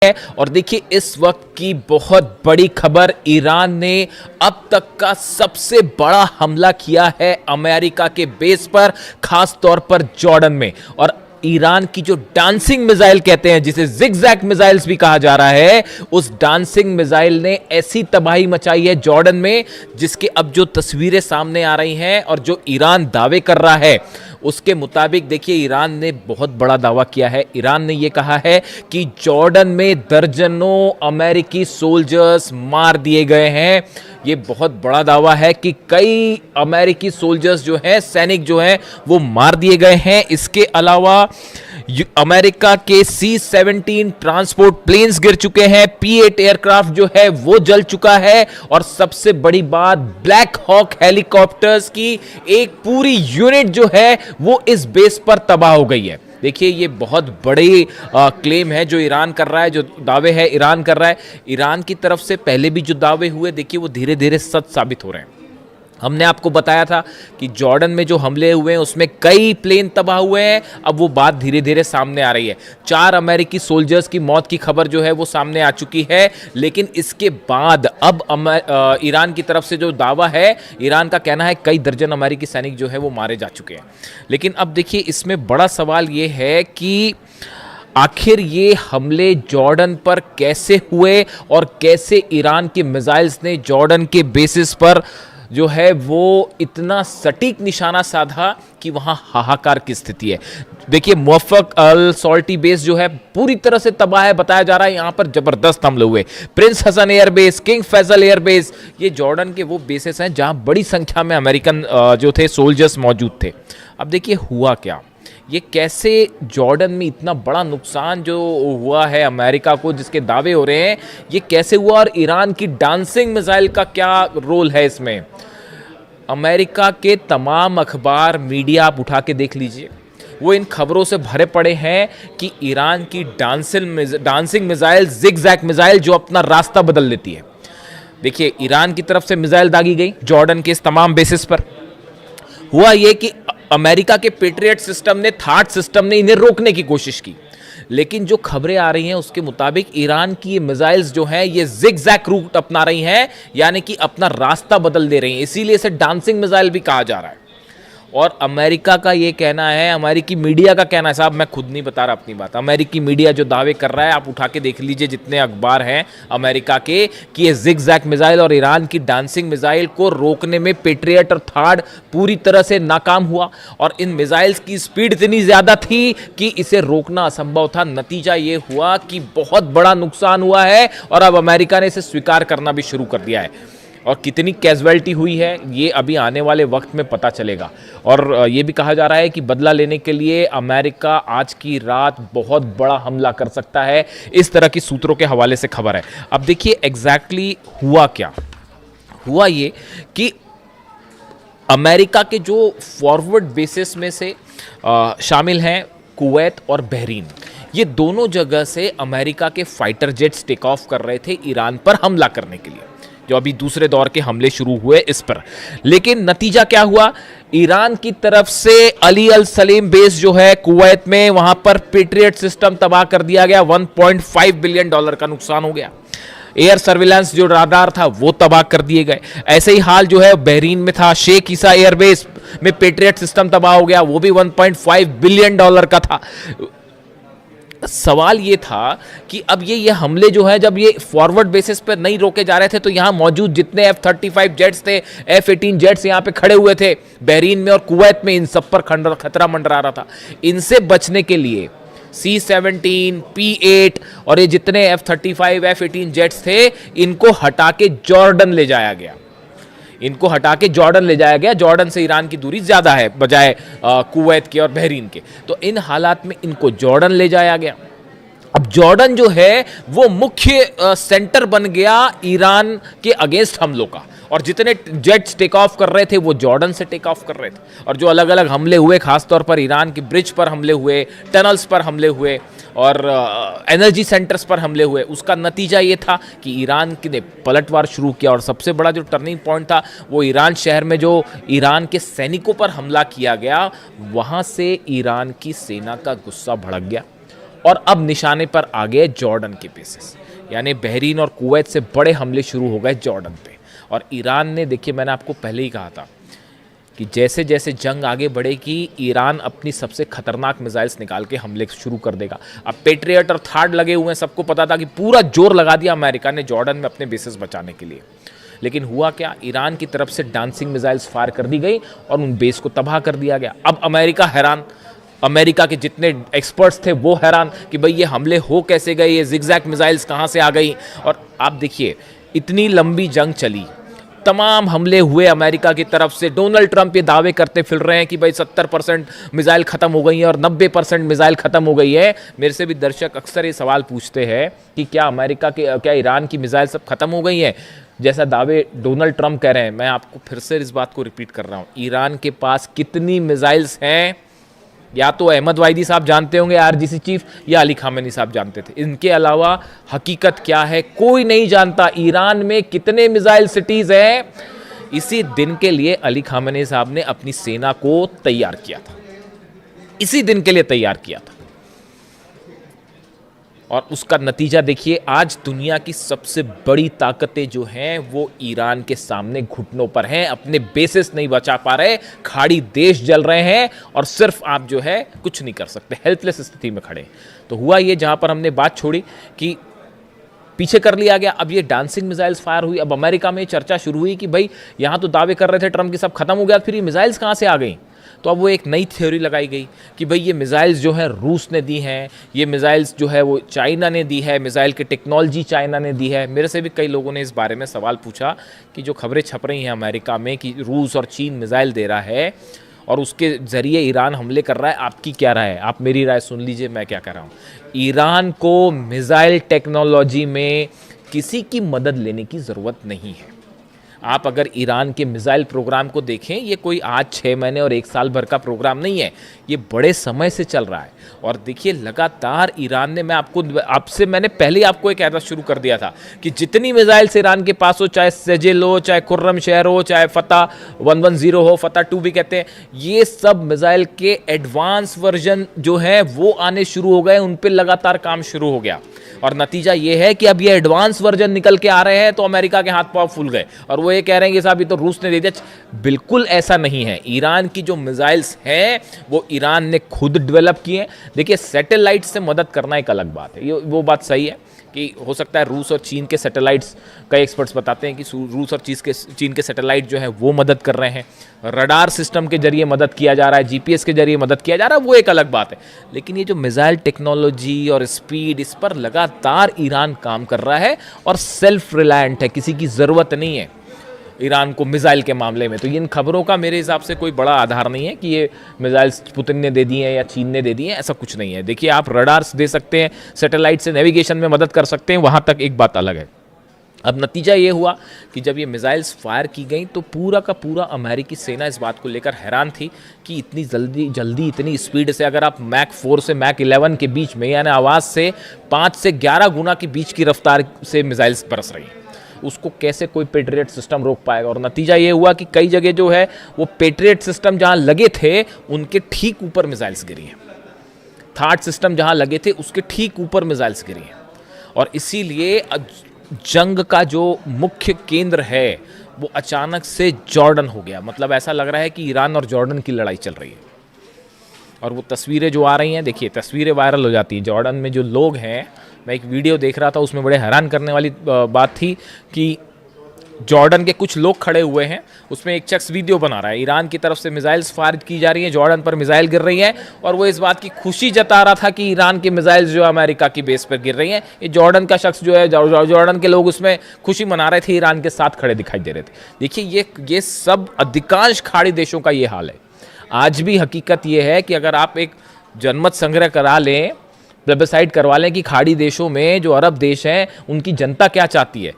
है। और देखिए इस वक्त की बहुत बड़ी खबर, ईरान ने अब तक का सबसे बड़ा हमला किया है अमेरिका के बेस पर, खास तौर पर जॉर्डन में। और ईरान की जो डांसिंग मिसाइल कहते हैं, जिसे जिगजैग मिसाइल्स भी कहा जा रहा है, उस डांसिंग मिसाइल ने ऐसी तबाही मचाई है जॉर्डन में, जिसके अब जो तस्वीरें सामने आ रही हैं और जो ईरान दावे कर रहा है उसके मुताबिक, देखिए ईरान ने बहुत बड़ा दावा किया है। ईरान ने यह कहा है कि जॉर्डन में दर्जनों अमेरिकी सोल्जर्स मार दिए गए हैं। ये बहुत बड़ा दावा है कि कई अमेरिकी सोल्जर्स जो हैं, सैनिक जो हैं, वो मार दिए गए हैं। इसके अलावा अमेरिका के C-17 ट्रांसपोर्ट प्लेन्स गिर चुके हैं, P-8 एयरक्राफ्ट जो है वो जल चुका है, और सबसे बड़ी बात, ब्लैक हॉक हेलीकॉप्टर्स की एक पूरी यूनिट जो है वो इस बेस पर तबाह हो गई है। देखिए ये बहुत बड़ी क्लेम है जो ईरान कर रहा है, जो दावे है ईरान कर रहा है। ईरान की तरफ से पहले भी जो दावे हुए, देखिए वो धीरे धीरे सच साबित हो रहे हैं। हमने आपको बताया था कि जॉर्डन में जो हमले हुए हैं उसमें कई प्लेन तबाह हुए हैं। अब वो बात धीरे धीरे सामने आ रही है। 4 अमेरिकी सोल्जर्स की मौत की खबर जो है वो सामने आ चुकी है। लेकिन इसके बाद अब ईरान की तरफ से जो दावा है, ईरान का कहना है कई दर्जन अमेरिकी सैनिक जो है वो मारे जा चुके हैं। लेकिन अब देखिए इसमें बड़ा सवाल ये है कि आखिर ये हमले जॉर्डन पर कैसे हुए और कैसे ईरान के मिसाइल्स ने जॉर्डन के बेसिस पर जो है वो इतना सटीक निशाना साधा कि वहां हाहाकार की स्थिति है। देखिए मुवफ़्फ़क़ अल सॉल्टी बेस जो है पूरी तरह से तबाह है, बताया जा रहा है यहां पर जबरदस्त हमले हुए। Prince Hassan airbase, King Faisal airbase, ये जॉर्डन के वो बेसेस हैं जहां बड़ी संख्या में अमेरिकन जो थे सोल्जर्स मौजूद थे। अब देखिए हुआ क्या, ये कैसे जॉर्डन में इतना बड़ा नुकसान जो हुआ है अमेरिका को, जिसके दावे हो रहे हैं, ये कैसे हुआ, और ईरान की डांसिंग मिसाइल का क्या रोल है इसमें। अमेरिका के तमाम अखबार, मीडिया आप उठा के देख लीजिए, वो इन खबरों से भरे पड़े हैं कि ईरान की डांसिंग मिसाइल, जिगजैग मिसाइल जो अपना रास्ता बदल लेती है। देखिए ईरान की तरफ से मिसाइल दागी गई जॉर्डन के इस तमाम बेसिस पर। हुआ ये कि अमेरिका के पेट्रियट सिस्टम ने, थाट सिस्टम ने इन्हें रोकने की कोशिश की। लेकिन जो खबरें आ रही हैं उसके मुताबिक ईरान की ये मिसाइल्स जो हैं ये जिगजैग रूट अपना रही हैं, यानी कि अपना रास्ता बदल दे रही हैं। इसीलिए इसे डांसिंग मिसाइल भी कहा जा रहा है। और अमेरिका का ये कहना है, अमेरिकी मीडिया का कहना है, साहब मैं खुद नहीं बता रहा अपनी बात, अमेरिकी मीडिया जो दावे कर रहा है, आप उठा के देख लीजिए जितने अखबार हैं अमेरिका के, कि ये जिगजैग मिसाइल और ईरान की डांसिंग मिसाइल को रोकने में पेट्रियट और थाड पूरी तरह से नाकाम हुआ। और इन मिसाइल्स की स्पीड इतनी ज़्यादा थी कि इसे रोकना असंभव था। नतीजा ये हुआ कि बहुत बड़ा नुकसान हुआ है और अब अमेरिका ने इसे स्वीकार करना भी शुरू कर दिया है। और कितनी कैजुअलिटी हुई है ये अभी आने वाले वक्त में पता चलेगा। और ये भी कहा जा रहा है कि बदला लेने के लिए अमेरिका आज की रात बहुत बड़ा हमला कर सकता है, इस तरह की सूत्रों के हवाले से खबर है। अब देखिए एग्जैक्टली हुआ क्या, हुआ ये कि अमेरिका के जो फॉरवर्ड बेसिस में से शामिल हैं कुवैत और बहरीन, ये दोनों जगह से अमेरिका के फाइटर जेट्स टेक ऑफ कर रहे थे ईरान पर हमला करने के लिए, जो अभी दूसरे दौर के हमले शुरू हुए इस पर। लेकिन नतीजा क्या हुआ, ईरान की तरफ से अली अल सलीम बेस जो है कुवैत में, वहां पर पेट्रियट सिस्टम तबाह कर दिया गया, $1.5 बिलियन का नुकसान हो गया। एयर सर्विलांस जो राडार था वो तबाह कर दिए गए। ऐसे ही हाल जो है बहरीन में था, शेख ईसा एयरबेस में पेट्रियट सिस्टम तबाह हो गया, वो भी $1.5 बिलियन का था। सवाल ये था कि अब ये हमले जो है, जब ये फॉरवर्ड बेसिस पर नहीं रोके जा रहे थे, तो यहां मौजूद जितने F-35 जेट्स थे, F-18 जेट्स यहां पे खड़े हुए थे बहरीन में और कुवैत में, इन सब पर खतरा मंडरा रहा था। इनसे बचने के लिए C-17, P-8 और ये जितने F-35, F-18 जेट्स थे, इनको हटा के जॉर्डन ले जाया गया। इनको हटा के जॉर्डन ले जाया गया। जॉर्डन से ईरान की दूरी ज़्यादा है बजाय कुवैत के और बहरीन के, तो इन हालात में इनको जॉर्डन ले जाया गया। अब जॉर्डन जो है वो मुख्य सेंटर बन गया ईरान के अगेंस्ट हमलों का, और जितने जेट्स टेक ऑफ कर रहे थे वो जॉर्डन से टेक ऑफ कर रहे थे। और जो अलग अलग हमले हुए, खासतौर पर ईरान की ब्रिज पर हमले हुए, टनल्स पर हमले हुए और एनर्जी सेंटर्स पर हमले हुए, उसका नतीजा ये था कि ईरान ने पलटवार शुरू किया। और सबसे बड़ा जो टर्निंग पॉइंट था वो ईरान शहर में जो ईरान के सैनिकों पर हमला किया गया, वहाँ से ईरान की सेना का गुस्सा भड़क गया और अब निशाने पर आ गए जॉर्डन के बेसिस, यानी बहरीन और कुवैत से बड़े हमले शुरू हो गए जॉर्डन पे। और ईरान ने, देखिए मैंने आपको पहले ही कहा था कि जैसे जैसे जंग आगे बढ़ेगी ईरान अपनी सबसे खतरनाक मिसाइल्स निकाल के हमले शुरू कर देगा। अब पेट्रियट और थार्ड लगे हुए हैं, सबको पता था कि पूरा जोर लगा दिया अमेरिका ने जॉर्डन में अपने बेसिस बचाने के लिए। लेकिन हुआ क्या, ईरान की तरफ से डांसिंग मिसाइल्स फायर कर दी गई और उन बेस को तबाह कर दिया गया। अब अमेरिका हैरान, अमेरिका के जितने एक्सपर्ट्स थे वो हैरान कि भाई ये हमले हो कैसे गए, ये जिगजैग मिसाइल्स कहाँ से आ गई। और आप देखिए इतनी लंबी जंग चली, तमाम हमले हुए अमेरिका की तरफ से। डोनाल्ड ट्रंप ये दावे करते फिर रहे हैं कि भाई 70% मिसाइल ख़त्म हो गई है और 90% मिसाइल ख़त्म हो गई है। मेरे से भी दर्शक अक्सर ये सवाल पूछते हैं कि क्या ईरान की मिसाइल सब खत्म हो गई है, जैसा दावे डोनाल्ड ट्रंप कह रहे हैं। मैं आपको फिर से इस बात को रिपीट कर रहा हूँ, ईरान के पास कितनी मिसाइल्स हैं या तो अहमद वाइदी साहब जानते होंगे, आरजीसी चीफ, या अली खामेनी साहब जानते थे। इनके अलावा हकीकत क्या है कोई नहीं जानता। ईरान में कितने मिसाइल सिटीज हैं, इसी दिन के लिए अली खामेनी साहब ने अपनी सेना को तैयार किया था, इसी दिन के लिए तैयार किया था। और उसका नतीजा देखिए, आज दुनिया की सबसे बड़ी ताकतें जो हैं वो ईरान के सामने घुटनों पर हैं, अपने बेसिस नहीं बचा पा रहे, खाड़ी देश जल रहे हैं और सिर्फ आप जो है कुछ नहीं कर सकते, हेल्पलेस स्थिति में खड़े। तो हुआ ये, जहां पर हमने बात छोड़ी कि पीछे कर लिया गया, अब ये डांसिंग मिसाइल्स फायर हुई। अब अमेरिका में चर्चा शुरू हुई कि भाई यहां तो दावे कर रहे थे ट्रंप की सब खत्म हो गया, फिर ये मिसाइल्स कहां से आ गई। तो अब वो एक नई थ्योरी लगाई गई कि भाई ये मिसाइल्स जो है रूस ने दी हैं, ये मिसाइल्स जो है वो चाइना ने दी है, मिसाइल की टेक्नोलॉजी चाइना ने दी है। मेरे से भी कई लोगों ने इस बारे में सवाल पूछा कि जो खबरें छप रही हैं अमेरिका में कि रूस और चीन मिसाइल दे रहा है और उसके ज़रिए ईरान हमले कर रहा है, आपकी क्या राय है? आप मेरी राय सुन लीजिए, मैं क्या कह रहा हूँ। ईरान को मिसाइल टेक्नोलॉजी में किसी की मदद लेने की ज़रूरत नहीं है। आप अगर ईरान के मिसाइल प्रोग्राम को देखें, ये कोई आज 6 महीने और 1 साल भर का प्रोग्राम नहीं है, ये बड़े समय से चल रहा है। और देखिए लगातार ईरान ने, मैंने पहले आपको एक कहना शुरू कर दिया था कि जितनी मिसाइल्स ईरान के पास हो, चाहे सेजिल हो, चाहे खुर्रम शहर हो, चाहे फतह 110 हो, फतह 2 भी कहते हैं, ये सब मिसाइल के एडवांस वर्जन जो है वो आने शुरू हो गए, उन पर लगातार काम शुरू हो गया। और नतीजा ये है कि अब ये एडवांस वर्जन निकल के आ रहे हैं तो अमेरिका के हाथ पांव फूल गए और वो ये कह रहे हैं कि साहब ये तो रूस ने दे दिया। बिल्कुल ऐसा नहीं है। ईरान की जो मिसाइल्स हैं वो ईरान ने खुद डेवलप किए हैं। देखिए सैटेलाइट से मदद करना एक अलग बात है, ये वो बात सही है कि हो सकता है रूस और चीन के सैटेलाइट्स, कई एक्सपर्ट्स बताते हैं कि रूस और चीन के सैटेलाइट जो है वो मदद कर रहे हैं, रडार सिस्टम के जरिए मदद किया जा रहा है, जीपीएस के जरिए मदद किया जा रहा है, वो एक अलग बात है। लेकिन ये जो मिसाइल टेक्नोलॉजी और स्पीड, इस पर लगातार ईरान काम कर रहा है और सेल्फ रिलायंट है, किसी की ज़रूरत नहीं है ईरान को मिसाइल के मामले में। तो इन खबरों का मेरे हिसाब से कोई बड़ा आधार नहीं है कि ये मिसाइल्स पुतिन ने दे दिए हैं या चीन ने दे दिए हैं, ऐसा कुछ नहीं है। देखिए आप रडार्स दे सकते हैं, सैटेलाइट से नेविगेशन में मदद कर सकते हैं, वहाँ तक एक बात अलग है। अब नतीजा ये हुआ कि जब ये मिसाइल्स फायर की गई तो पूरा का पूरा अमेरिकी सेना इस बात को लेकर हैरान थी कि इतनी जल्दी इतनी स्पीड से, अगर आप मैक 4 से मैक 11 के बीच में, यानी आवाज़ से 5 से 11 गुना की बीच की रफ्तार से मिसाइल्स बरस रही हैं, उसको कैसे कोई पेट्रियट सिस्टम रोक पाएगा। और नतीजा ये हुआ कि कई जगह जो है वो पेट्रियट सिस्टम जहां लगे थे उनके ठीक ऊपर मिसाइल्स गिरी हैं, थार्ड सिस्टम जहां लगे थे उसके ठीक ऊपर मिसाइल्स गिरी हैं। और इसीलिए जंग का जो मुख्य केंद्र है वो अचानक से जॉर्डन हो गया। मतलब ऐसा लग रहा है कि ईरान और जॉर्डन की लड़ाई चल रही है। और वो तस्वीरें जो आ रही हैं, देखिए तस्वीरें वायरल हो जाती हैं। जॉर्डन में जो लोग हैं, मैं एक वीडियो देख रहा था, उसमें बड़े हैरान करने वाली बात थी कि जॉर्डन के कुछ लोग खड़े हुए हैं, उसमें एक शख्स वीडियो बना रहा है, ईरान की तरफ से मिसाइल्स फायर की जा रही हैं, जॉर्डन पर मिसाइल गिर रही हैं और वो इस बात की खुशी जता रहा था कि ईरान की मिसाइल्स जो अमेरिका की बेस पर गिर रही हैं। ये जॉर्डन का शख्स जो है, जॉर्डन के लोग उसमें खुशी मना रहे थे, ईरान के साथ खड़े दिखाई दे रहे थे। देखिए ये सब अधिकांश खाड़ी देशों का ये हाल है। आज भी हकीकत ये है कि अगर आप एक जनमत संग्रह करा लें, प्लेबिसाइड करवा लें कि खाड़ी देशों में जो अरब देश हैं उनकी जनता क्या चाहती है,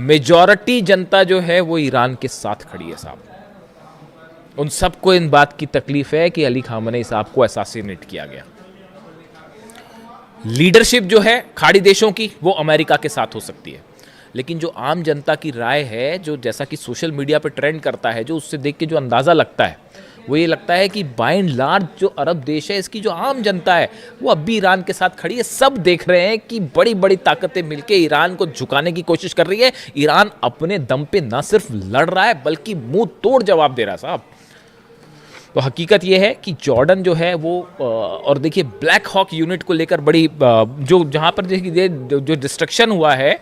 मेजॉरिटी जनता जो है वो ईरान के साथ खड़ी है साहब। उन सबको इन बात की तकलीफ है कि अली खामेनी साहब को असैसिनेट किया गया। लीडरशिप जो है खाड़ी देशों की वो अमेरिका के साथ हो सकती है, लेकिन जो आम जनता की राय है, जो जैसा कि सोशल मीडिया पर ट्रेंड करता है, जो उससे देख के जो अंदाज़ा लगता है वो ये लगता है कि बाय एंड लार्ज जो अरब देश है, इसकी जो आम जनता है वो अब भी ईरान के साथ खड़ी है। सब देख रहे हैं कि बड़ी बड़ी ताकतें मिलकर ईरान को झुकाने की कोशिश कर रही है। ईरान अपने दम पे ना सिर्फ लड़ रहा है बल्कि मुंह तोड़ जवाब दे रहा है साहब। तो हकीकत यह है कि जॉर्डन जो है वो और देखिए ब्लैक हॉक यूनिट को लेकर बड़ी जो जहाँ पर देखिए जो डिस्ट्रक्शन हुआ है,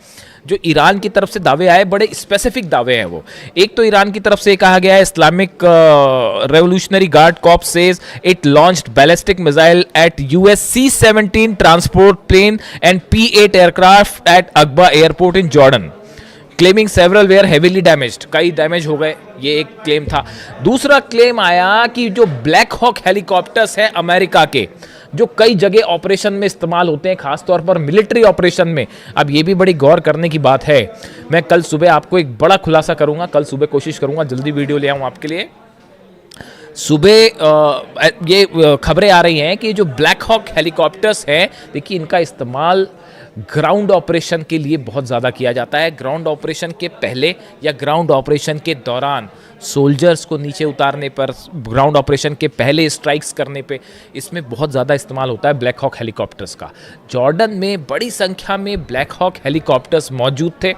जो ईरान की तरफ से दावे आए, बड़े स्पेसिफिक दावे हैं वो। एक तो ईरान की तरफ से कहा गया है, Islamic revolutionary guard corps says it launched ballistic missile at US C-17 transport plane and P-8 aircraft at Aqaba airport in Jordan, claiming several were heavily damaged. कई डैमेज हो गए, ये एक क्लेम था। दूसरा क्लेम आया कि जो ब्लैक हॉक हेलीकॉप्टर्स हैं अमेरिका के, जो कई जगह ऑपरेशन में इस्तेमाल होते हैं, खासतौर पर मिलिट्री ऑपरेशन में। अब ये भी बड़ी गौर करने की बात है। मैं कल सुबह आपको एक बड़ा खुलासा करूंगा, कल सुबह कोशिश करूंगा जल्दी वीडियो ले आऊं आपके लिए। सुबह ये खबरें आ रही हैं कि जो ब्लैक हॉक हेलीकॉप्टर्स हैं, देखिए इनका इस्तेमाल ग्राउंड ऑपरेशन के लिए बहुत ज़्यादा किया जाता है। ग्राउंड ऑपरेशन के पहले या ग्राउंड ऑपरेशन के दौरान सोल्जर्स को नीचे उतारने पर, ग्राउंड ऑपरेशन के पहले स्ट्राइक्स करने पे, इसमें बहुत ज़्यादा इस्तेमाल होता है ब्लैक हॉक हेलीकॉप्टर्स का। जॉर्डन में बड़ी संख्या में ब्लैक हॉक हेलीकॉप्टर्स मौजूद थे,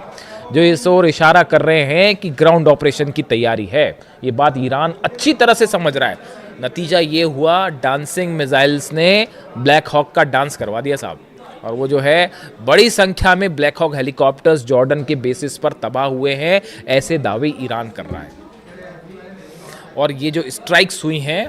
जो इस ओर इशारा कर रहे हैं कि ग्राउंड ऑपरेशन की तैयारी है। ये बात ईरान अच्छी तरह से समझ रहा है। नतीजा ये हुआ, डांसिंग मिसाइल्स ने ब्लैक हॉक का डांस करवा दिया साहब। और वो जो है बड़ी संख्या में ब्लैक हॉक हेलीकॉप्टर्स जॉर्डन के बेसिस पर तबाह हुए हैं, ऐसे दावे ईरान कर रहा है। और ये जो स्ट्राइक्स हुई हैं,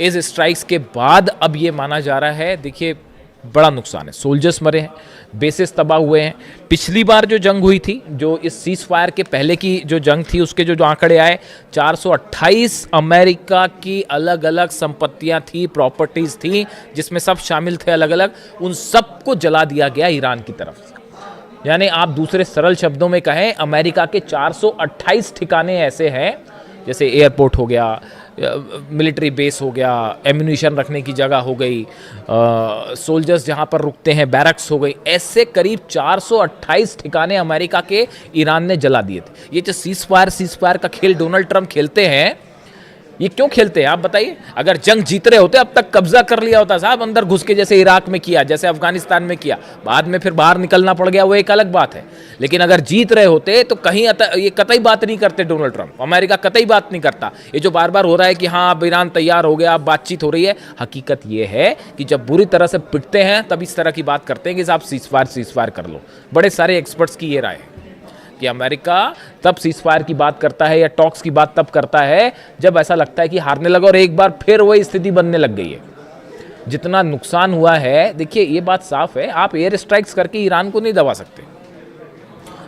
इस स्ट्राइक्स के बाद अब ये माना जा रहा है, देखिए बड़ा नुकसान है, सोल्जर्स मरे हैं, बेसिस तबाह हुए हैं। पिछली बार जो जंग हुई थी, जो इस सीज फायर के पहले की जो जंग थी, उसके जो आंकड़े आए, 428 अमेरिका की अलग अलग संपत्तियां थी, प्रॉपर्टीज थी, जिसमें सब शामिल थे अलग अलग, उन सबको जला दिया गया ईरान की तरफ से। यानी आप दूसरे सरल शब्दों में कहें, अमेरिका के 428 ठिकाने ऐसे हैं, जैसे एयरपोर्ट हो गया, मिलिट्री बेस हो गया, एम्यूनिशन रखने की जगह हो गई, सोल्जर्स जहां पर रुकते हैं, बैरक्स हो गई, ऐसे करीब 428 ठिकाने अमेरिका के ईरान ने जला दिए थे। ये जो सीज फायर का खेल डोनाल्ड ट्रंप खेलते हैं, ये क्यों खेलते हैं आप बताइए? अगर जंग जीत रहे होते अब तक कब्जा कर लिया होता साहब, अंदर घुस के, जैसे इराक में किया, जैसे अफगानिस्तान में किया, बाद में फिर बाहर निकलना पड़ गया, वो एक अलग बात है। लेकिन अगर जीत रहे होते तो कहीं ये कतई बात नहीं करते डोनाल्ड ट्रंप, अमेरिका कतई बात नहीं करता। ये जो बार बार हो रहा है कि हाँ अब ईरान तैयार हो गया, अब बातचीत हो रही है, हकीकत ये है कि जब बुरी तरह से पिटते हैं तब इस तरह की बात करते हैं कि साहब सीज फायर कर लो। बड़े सारे एक्सपर्ट्स की ये राय है कि अमेरिका तब सीज फायर की बात करता है या टॉक्स की बात तब करता है जब ऐसा लगता है कि हारने लगा, और एक बार फिर वही स्थिति बनने लग गई है। जितना नुकसान हुआ है, देखिए ये बात साफ है, आप एयर स्ट्राइक्स करके ईरान को नहीं दबा सकते,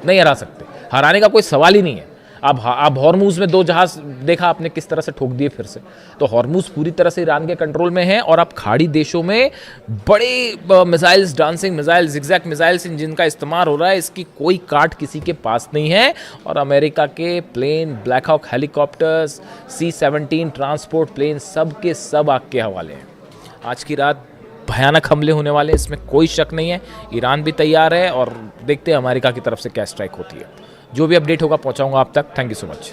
नहीं हरा सकते, हराने का कोई सवाल ही नहीं है। अब हॉर्मूज में 2 जहाज देखा आपने किस तरह से ठोक दिए फिर से, तो हॉर्मूज पूरी तरह से ईरान के कंट्रोल में है। और अब खाड़ी देशों में बड़े missiles, dancing missiles, zigzag missiles, जिनका इस्तेमाल हो रहा है, इसकी कोई काट किसी के पास नहीं है। और अमेरिका के plane, black hawk helicopters, C-17 transport plane, सब के सब आग के हवाले हैं। आज की रात भयानक हमले होने वाले, इसमें कोई शक नहीं है। ईरान भी तैयार है और देखते हैं अमेरिका की तरफ से क्या स्ट्राइक होती है। जो भी अपडेट होगा पहुंचाऊंगा आप तक। Thank you so much.